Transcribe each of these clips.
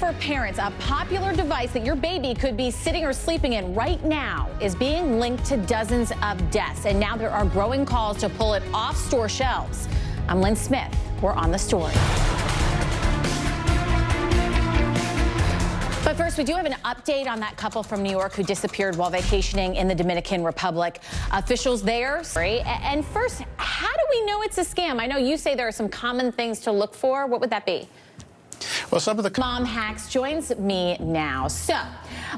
for parents, a popular device that your baby could be sitting or sleeping in right now is being linked to dozens of deaths. And now there are growing calls to pull it off store shelves. I'm Lynn Smith. We're on the story. But first, we do have an update on that couple from New York who disappeared while vacationing in the Dominican Republic. Officials there. And first, how do we know it's a scam? I know you say there are some common things to look for. What would that be? Well, some of the Mom Hacks joins me now. So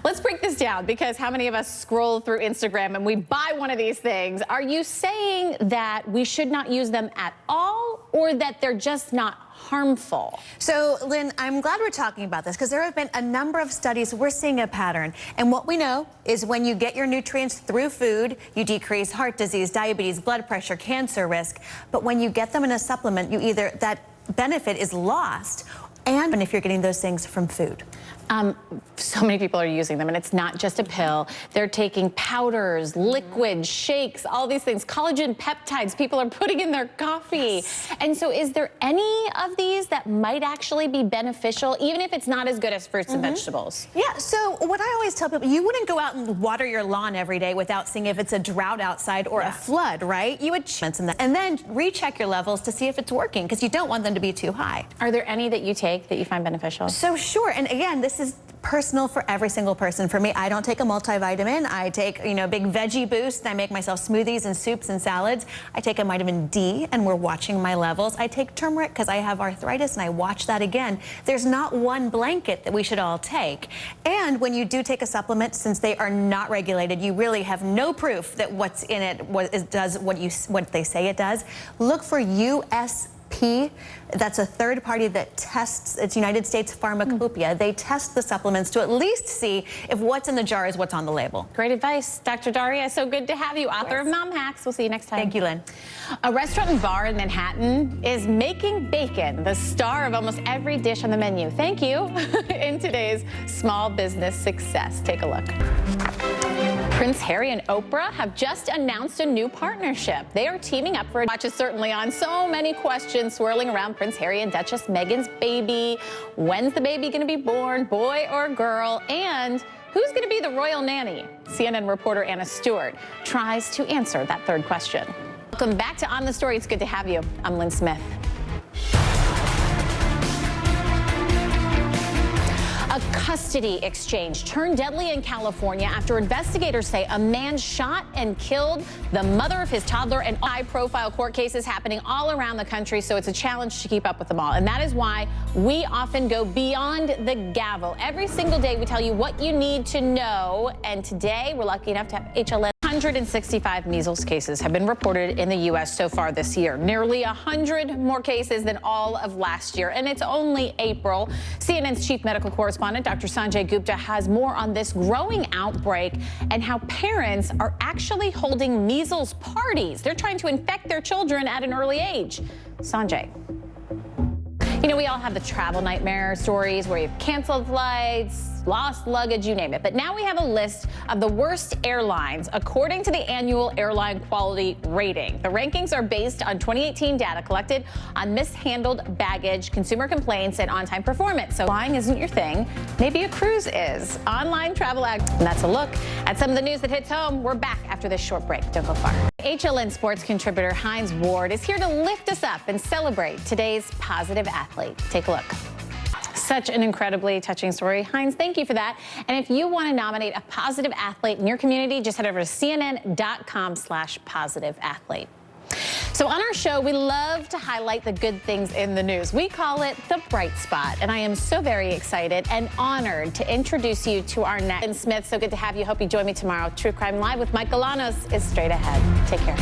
let's break this down, because how many of us scroll through Instagram and we buy one of these things? Are you saying that we should not use them at all, or that they're just not harmful? So, Lynn, I'm glad we're talking about this, because there have been a number of studies. We're seeing a pattern. And what we know is when you get your nutrients through food, you decrease heart disease, diabetes, blood pressure, cancer risk. But when you get them in a supplement, you either, that benefit is lost, and if you're getting those things from food. So many people are using them, and it's not just a pill. They're taking powders, liquids, shakes, all these things, collagen peptides people are putting in their coffee. Yes. And so is there any of these that might actually be beneficial, even if it's not as good as fruits and vegetables? Yeah, so what I always tell people, you wouldn't go out and water your lawn every day without seeing if it's a drought outside or a flood, right? You would and then recheck your levels to see if it's working, because you don't want them to be too high. Are there any that you take that you find beneficial? So sure, and again, this is personal for every single person. For me, I don't take a multivitamin. I take, big veggie boost. I make myself smoothies and soups and salads. I take a vitamin D, and we're watching my levels. I take turmeric because I have arthritis, and I watch that again. There's not one blanket that we should all take. And when you do take a supplement, since they are not regulated, you really have no proof that what's in it does what they say it does. Look for USP. That's a third party that tests. It's United States Pharmacopoeia. They test the supplements to at least see if what's in the jar is what's on the label. Great advice, Dr. Daria. So good to have you, author of Mom Hacks. We'll see you next time. Thank you, Lynn. A restaurant and bar in Manhattan is making bacon the star of almost every dish on the menu. Thank you. In today's small business success. Take a look. Prince Harry and Oprah have just announced a new partnership. They are teaming up for a watch is certainly on. So many questions swirling around Prince Harry and Duchess Meghan's baby. When's the baby going to be born, boy or girl? And who's going to be the royal nanny? CNN reporter Anna Stewart tries to answer that third question. Welcome back to On the Story. It's good to have you. I'm Lynn Smith. A custody exchange turned deadly in California after investigators say a man shot and killed the mother of his toddler, and high-profile court cases happening all around the country, so it's a challenge to keep up with them all. And that is why we often go beyond the gavel. Every single day we tell you what you need to know, and today we're lucky enough to have HLN. 165 measles cases have been reported in the U.S. so far this year, nearly 100 more cases than all of last year, and it's only April. CNN's chief medical correspondent, Dr. Sanjay Gupta, has more on this growing outbreak and how parents are actually holding measles parties. They're trying to infect their children at an early age. Sanjay. We all have the travel nightmare stories where you've canceled flights, lost luggage, you name it. But now we have a list of the worst airlines according to the annual airline quality rating. The rankings are based on 2018 data collected on mishandled baggage, consumer complaints, and on-time performance. So flying isn't your thing. Maybe a cruise is. Online travel act. And that's a look at some of the news that hits home. We're back after this short break. Don't go far. HLN sports contributor Hines Ward is here to lift us up and celebrate today's positive athlete. Take a look. Such an incredibly touching story. Hines, thank you for that. And if you want to nominate a positive athlete in your community, just head over to cnn.com/positiveathlete. So on our show, we love to highlight the good things in the news. We call it the bright spot. And I am so very excited and honored to introduce you to our next. Lynn Smith, so good to have you. Hope you join me tomorrow. True Crime Live with Mike Galanos is straight ahead. Take care.